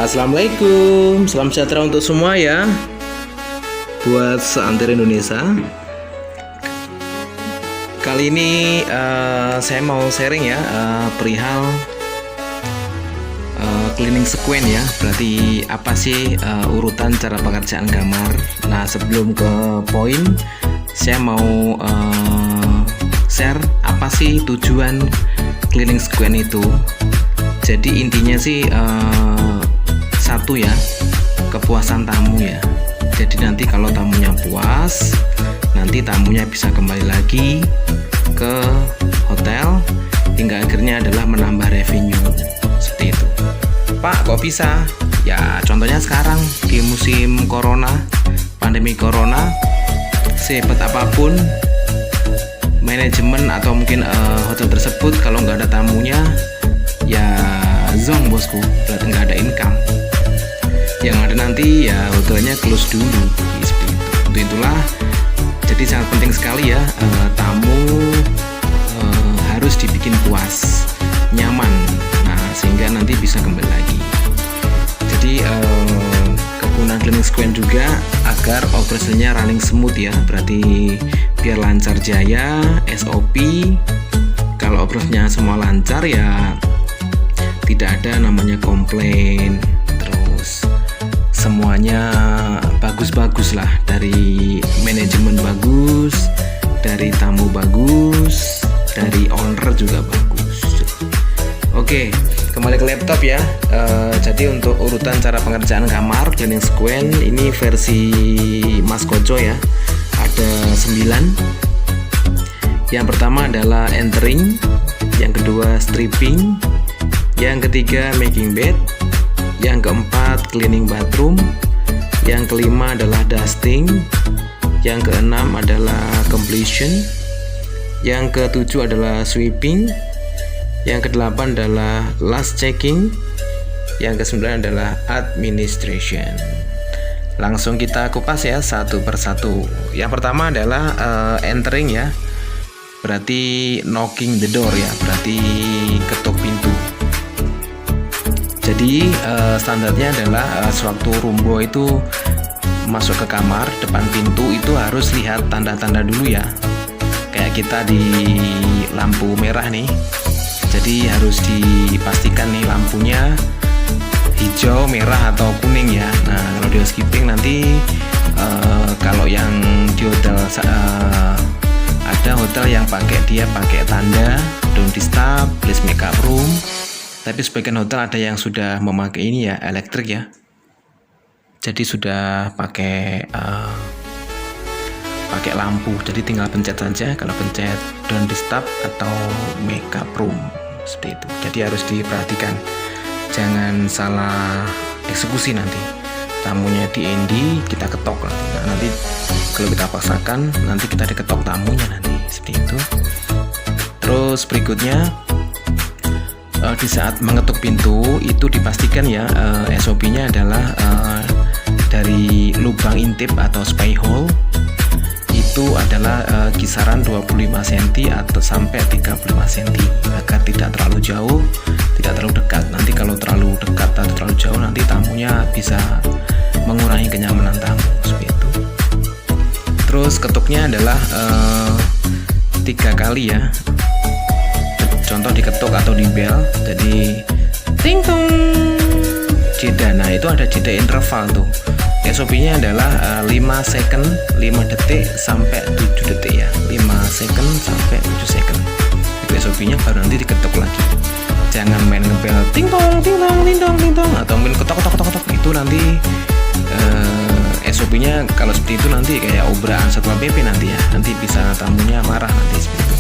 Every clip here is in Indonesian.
Assalamualaikum, salam sejahtera untuk semua ya, buat seantero Indonesia. Kali ini saya mau sharing ya perihal cleaning sequence ya. Berarti apa sih urutan cara pengerjaan kamar. Nah, sebelum ke poin, saya mau share apa sih tujuan cleaning sequence itu. Jadi intinya sih satu ya, kepuasan tamu ya. Jadi nanti kalau tamunya puas, nanti tamunya bisa kembali lagi ke hotel, hingga akhirnya adalah menambah revenue seperti itu. Pak, kok bisa? Ya contohnya sekarang di musim corona, pandemi corona, sehebat apapun manajemen atau mungkin hotel tersebut, kalau nggak ada tamunya ya zong bosku, berarti nggak ada income. Yang ada nanti ya hotelnya close dulu seperti itu. Untuk itulah jadi sangat penting sekali ya, tamu harus dibikin puas, nyaman, nah sehingga nanti bisa kembali lagi. Jadi kegunaan cleaning sequence juga agar operasinya running smooth ya, berarti biar lancar jaya, SOP. Kalau operasinya semua lancar ya tidak ada namanya komplain, terus semuanya bagus-bagus lah, dari manajemen bagus, dari tamu bagus, dari owner juga bagus. Oke, kembali ke laptop ya. Jadi untuk urutan cara pengerjaan kamar cleaning sequence ini versi Mas Koco ya, ada 9. Yang pertama adalah entering, yang kedua stripping, yang ketiga making bed, yang keempat cleaning bathroom, yang kelima adalah dusting, yang keenam adalah completion, yang ketujuh adalah sweeping, yang kedelapan adalah last checking, yang kesembilan adalah administration. Langsung kita kupas ya satu persatu. Yang pertama adalah entering ya, berarti knocking the door ya, berarti ketuk pintu. Jadi standarnya adalah sewaktu roombo itu masuk ke kamar, depan pintu itu harus lihat tanda-tanda dulu ya. Kayak kita di lampu merah nih, jadi harus dipastikan nih lampunya hijau, merah atau kuning ya. Nah kalau di housekeeping nanti kalau yang di hotel ada hotel yang pakai tanda don't disturb, please make up room. Tapi sebagian hotel ada yang sudah memakai ini ya, elektrik ya. Jadi sudah pakai lampu. Jadi tinggal pencet saja. Kalau pencet don't disturb atau make up room seperti itu. Jadi harus diperhatikan, jangan salah eksekusi nanti. Tamunya di ND, kita ketok nanti. Nah, nanti kalau kita paksakan, nanti kita diketok tamunya nanti seperti itu. Terus berikutnya, di saat mengetuk pintu itu dipastikan ya, SOP-nya adalah dari lubang intip atau spy hole itu adalah kisaran 25 cm atau sampai 35 cm agar tidak terlalu jauh, tidak terlalu dekat. Nanti kalau terlalu dekat atau terlalu jauh nanti tamunya bisa mengurangi kenyamanan tamu seperti itu. Terus ketuknya adalah 3 kali ya. Contoh diketuk atau di bel, jadi ting tong, jeda. Nah itu ada jeda interval tuh. SOP-nya adalah 5 second, 5 detik sampai 7 detik ya. 5 second sampai 7 second. Itu SOP-nya, baru nanti diketuk lagi. Jangan main ngebel ting tong ting tong ting tong ting tong atau main ketok. Itu nanti SOP-nya kalau seperti itu nanti kayak obraan Satpol PP nanti ya. Nanti bisa tamunya marah nanti seperti itu.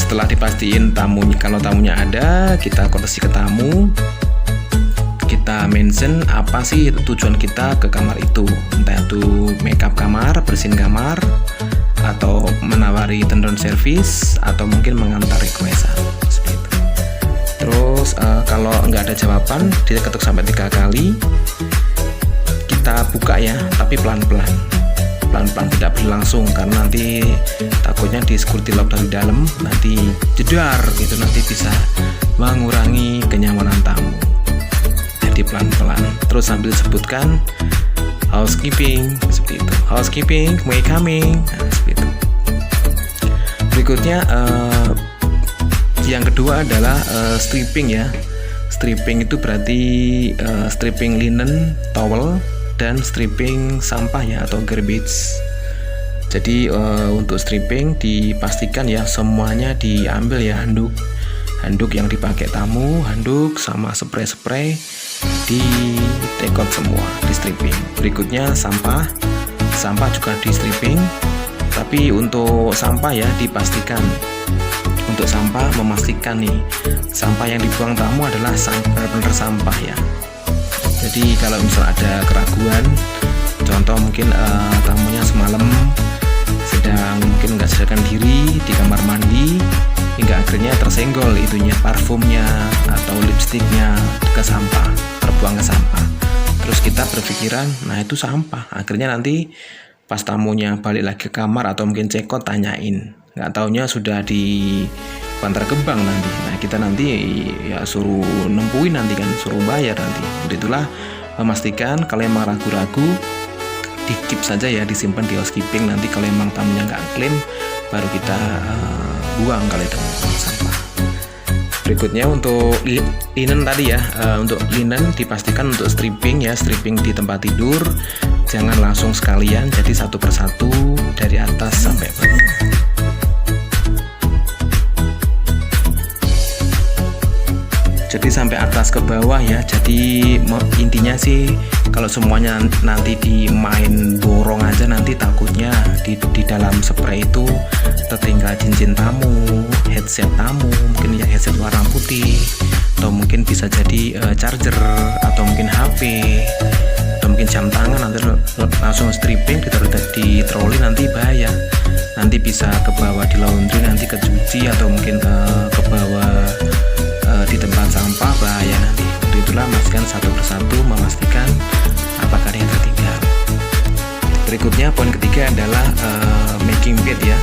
Setelah dipastiin tamunya, kalau tamunya ada, kita koreksi ke tamu, kita mention apa sih tujuan kita ke kamar itu, entah itu make up kamar, bersihin kamar, atau menawari tendon service, atau mungkin mengantar requestan seperti itu. Terus kalau nggak ada jawaban, dia ketuk sampai 3 kali, kita buka ya, tapi pelan-pelan, tidak berlangsung, karena nanti takutnya di security lock dari dalam nanti jedar gitu, nanti bisa mengurangi kenyamanan tamu. Jadi pelan-pelan. terus sambil sebutkan housekeeping seperti itu, housekeeping may coming, nah, seperti itu. Berikutnya yang kedua adalah stripping ya. Stripping itu berarti stripping linen, towel, dan stripping sampah ya atau garbage. Jadi untuk stripping dipastikan ya semuanya diambil ya, handuk yang dipakai tamu, handuk sama spray di take out semua, di stripping. Berikutnya sampah juga di stripping. Tapi untuk sampah ya dipastikan, untuk sampah memastikan nih sampah yang dibuang tamu adalah benar-benar sampah ya. Jadi kalau misal ada keraguan, contoh mungkin tamunya semalam sedang mungkin nggak sadarkan diri di kamar mandi hingga akhirnya tersenggol itunya parfumnya atau lipstiknya ke sampah, terbuang ke sampah. Terus kita berpikiran, nah itu sampah. Akhirnya nanti pas tamunya balik lagi ke kamar atau mungkin check out tanyain, nggak taunya sudah di Bantar Gebang nanti. Nah kita nanti ya suruh nempuin nanti kan, suruh bayar nanti. Untuk itulah memastikan kalau emang ragu-ragu di keep saja ya, disimpan di housekeeping. Nanti kalau emang tamunya nggak klaim baru kita buang kalau itu sampah. Berikutnya untuk linen tadi ya, untuk linen dipastikan untuk stripping ya, stripping di tempat tidur jangan langsung sekalian, jadi satu persatu dari atas sampai bawah. Jadi sampai atas ke bawah ya. Jadi intinya sih kalau semuanya nanti dimain borong aja, nanti takutnya di dalam spray itu tertinggal cincin tamu, headset tamu, mungkin ya headset warna putih, atau mungkin bisa jadi charger, atau mungkin HP, atau mungkin jam tangan. Nanti langsung stripping ditaruh di troli, nanti bahaya. Nanti bisa ke bawah di laundry, nanti kecuci, atau mungkin ke bawah di tempat sampah, bahaya nanti. Untuk itulah pastikan satu persatu, memastikan apakah ada yang tertinggal. Berikutnya poin ketiga adalah making bed ya.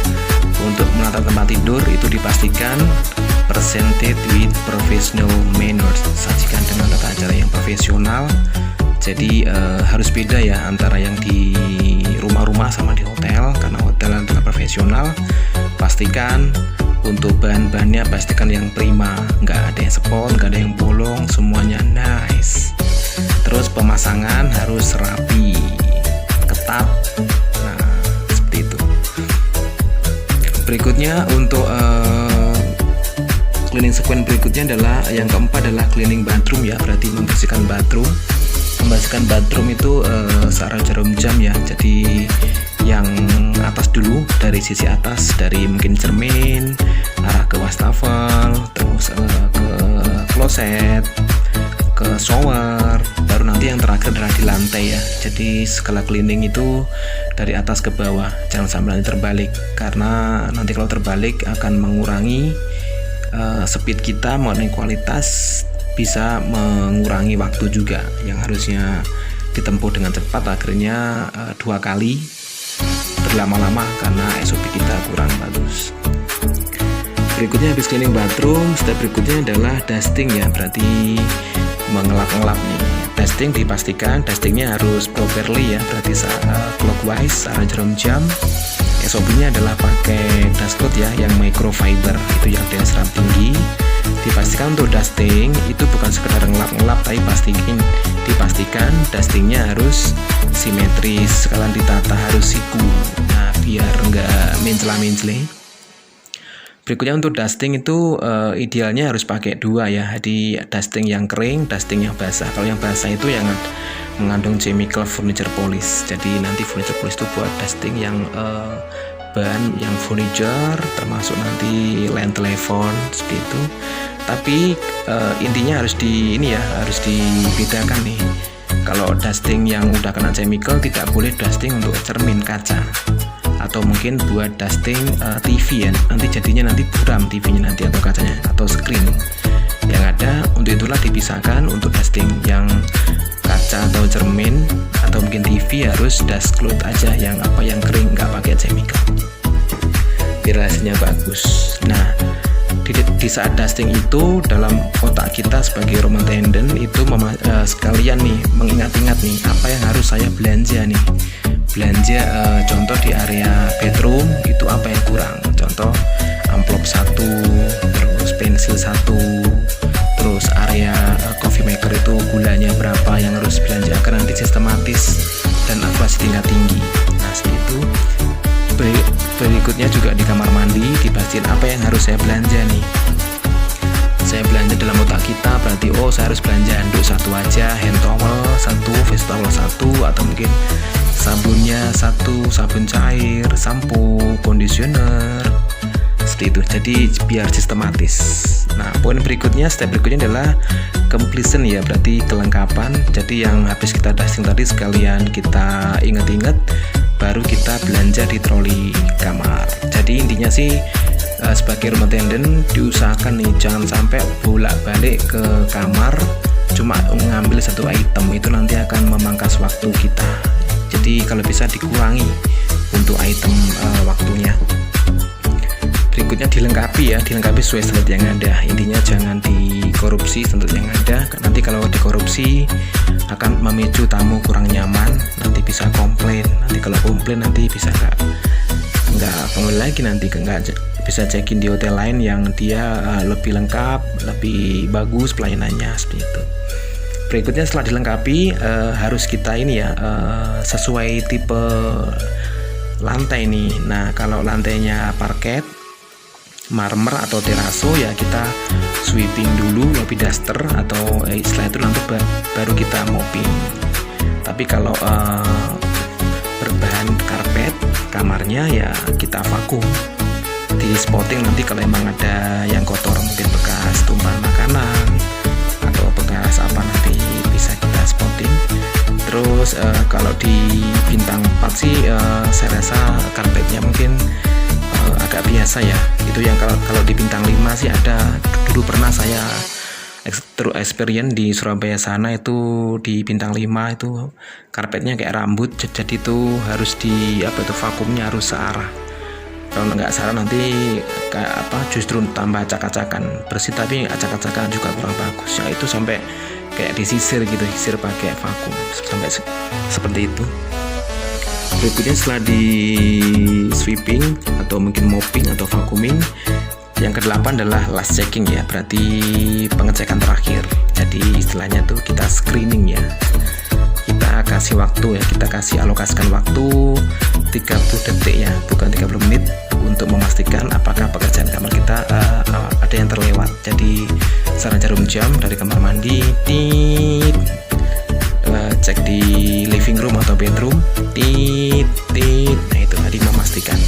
Untuk menata tempat tidur itu dipastikan presented with professional manners, sajikan dengan tata cara yang profesional. Jadi harus beda ya antara yang di rumah-rumah sama di hotel, karena hotel adalah profesional. Pastikan untuk bahan-bahannya pastikan yang prima, nggak ada yang spot, nggak ada yang bolong, semuanya nice. Terus pemasangan harus rapi, ketat, nah seperti itu. Berikutnya untuk cleaning sequence berikutnya adalah yang keempat adalah cleaning bathroom ya, berarti membersihkan bathroom. Membersihkan bathroom itu searah jarum jam ya, jadi yang atas dulu, dari sisi atas, dari mungkin cermin arah ke wastafel, terus ke kloset, ke shower, baru nanti yang terakhir adalah di lantai ya. Jadi segala cleaning itu dari atas ke bawah, jangan sampai nanti terbalik, karena nanti kalau terbalik akan mengurangi speed kita, mengenai kualitas, bisa mengurangi waktu juga yang harusnya ditempuh dengan cepat, akhirnya 2 kali berlama-lama karena SOP kita kurang bagus. Berikutnya habis cleaning bathroom, step berikutnya adalah dusting ya, berarti mengelap-ngelap nih. Dusting dipastikan dustingnya harus properly ya, berarti clockwise arah jarum jam. SOP-nya adalah pakai dust cloth ya, yang microfiber, itu yang daya serap tinggi. Dipastikan untuk dusting itu bukan sekedar ngelap-ngelap, tapi dipastikan dustingnya harus simetris, sekalian ditata harus siku, nah biar enggak mencela-mencele. Berikutnya untuk dusting itu idealnya harus pakai 2 ya, jadi dusting yang kering, dusting yang basah. Kalau yang basah itu yang mengandung chemical furniture polish, jadi nanti furniture polish itu buat dusting yang bahan yang furniture, termasuk nanti line telepon seperti itu. Tapi intinya harus harus dibedakan nih. Kalau dusting yang udah kena chemical tidak boleh dusting untuk cermin kaca, atau mungkin buat dusting TV ya, nanti jadinya nanti buram TV-nya nanti atau kacanya atau screen. Yang ada untuk itulah dipisahkan, untuk dusting yang kaca atau cermin atau mungkin TV harus dust cloth aja, yang kering, nggak pakai chemical biar hasilnya bagus. Nah di saat dusting itu dalam otak kita sebagai room attendant itu sekalian nih mengingat-ingat nih apa yang harus saya belanja nih. Contoh di area bedroom itu apa yang kurang, contoh amplop 1, terus pensil 1, terus area coffee maker itu gulanya berapa yang harus belanja agar nanti sistematis dan akurasi tingkat tinggi. Nah seperti itu. Berikutnya juga di kamar mandi dibahas apa yang harus saya belanja nih. Saya belanja dalam otak kita berarti saya harus belanja handuk 1 aja, hand towel 1, face towel 1, atau mungkin sabunnya 1, sabun cair, sampo, conditioner, seperti itu. Jadi biar sistematis. Nah step berikutnya adalah completion ya, berarti kelengkapan. Jadi yang habis kita dusting tadi sekalian kita ingat-ingat, baru kita belanja di troli kamar. Jadi intinya sih sebagai room attendant diusahakan nih jangan sampai bolak-balik ke kamar cuma mengambil 1 item, itu nanti akan memangkas waktu kita. Jadi kalau bisa dikurangi untuk item waktunya. Berikutnya dilengkapi sesuai standar yang ada. Intinya jangan dikorupsi standar yang ada. Nanti kalau dikorupsi akan memicu tamu kurang nyaman, nanti bisa komplain. Nanti kalau komplain nanti bisa nggak kembali lagi, nanti nggak bisa check-in di hotel lain yang dia lebih lengkap, lebih bagus pelayanannya, seperti itu. Berikutnya setelah dilengkapi harus kita sesuai tipe lantai nih. Nah kalau lantainya parket, marmer atau teraso ya kita sweeping dulu, lobby duster, atau setelah itu nanti baru kita mopping. Tapi kalau berbahan karpet kamarnya ya kita vakum, di spotting nanti kalau emang ada yang kotor, mungkin bekas tumpahan makanan atau bekas apa, nanti bisa kita spotting. Terus kalau di bintang 4 sih saya rasa karpetnya mungkin agak biasa ya. Itu yang kalau di bintang 5 sih ada, dulu pernah saya experience di Surabaya sana, itu di bintang 5 itu karpetnya kayak rambut, jadi itu harus vakumnya harus searah. Kalau nggak searah nanti justru tambah acak-acakan, bersih tapi acak-acakan juga kurang bagus ya. Itu sampai kayak disisir gitu, sisir pakai vakum sampai seperti itu. Berikutnya setelah di sweeping atau mungkin mopping atau vacuuming, yang ke-8 adalah last checking ya, berarti pengecekan terakhir. Jadi istilahnya tuh kita screening ya. Kita kasih waktu ya, kita kasih alokasikan waktu 30 detik ya, bukan 30 menit, untuk memastikan apakah pekerjaan kamar kita ada yang terlewat. Jadi secara jarum jam dari kamar mandi, cek di living room atau bedroom, nah itu tadi memastikan.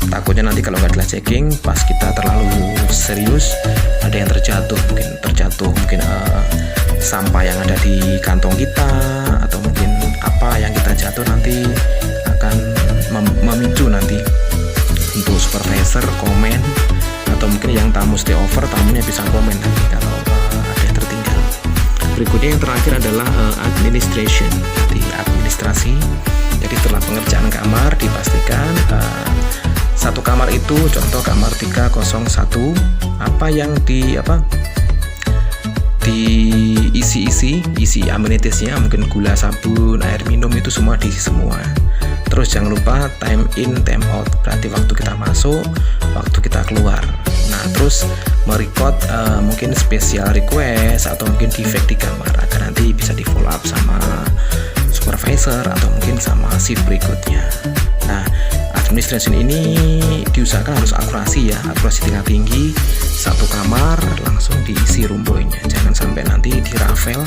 Takutnya nanti kalau nggak checking, pas kita terlalu serius, ada yang terjatuh mungkin sampah yang ada di kantong kita, atau mungkin apa yang kita jatuh nanti akan memicu nanti untuk supervisor komen, atau mungkin yang tamu stay over, tamunya bisa komen nanti kalau ada yang tertinggal. Berikutnya yang terakhir adalah administration, jadi administrasi. Jadi setelah pengerjaan kamar dipastikan satu kamar itu, contoh kamar 301, apa yang diisi amenitiesnya, mungkin gula, sabun, air minum, itu semua diisi semua. Terus jangan lupa time in time out, berarti waktu kita masuk, waktu kita keluar. Nah terus merecord mungkin special request atau mungkin defect di kamar, agar nanti bisa di follow up sama supervisor atau mungkin sama shift berikutnya. Nah administration ini diusahakan harus akurasi ya, akurasi tingkat tinggi. Satu kamar langsung diisi room boy-nya, jangan sampai nanti dirafel.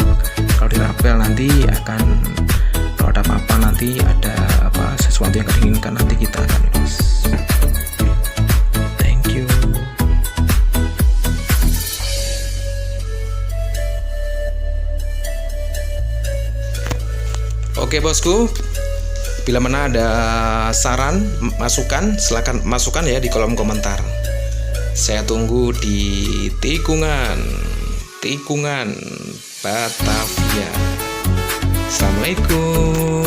Kalau dirafel nanti akan, kalau ada apa-apa nanti ada sesuatu yang diinginkan, nanti kita akan loss. Thank you. Oke bosku, bila mana ada saran, masukan, silakan masukkan ya di kolom komentar. Saya tunggu di tikungan Batavia. Assalamualaikum.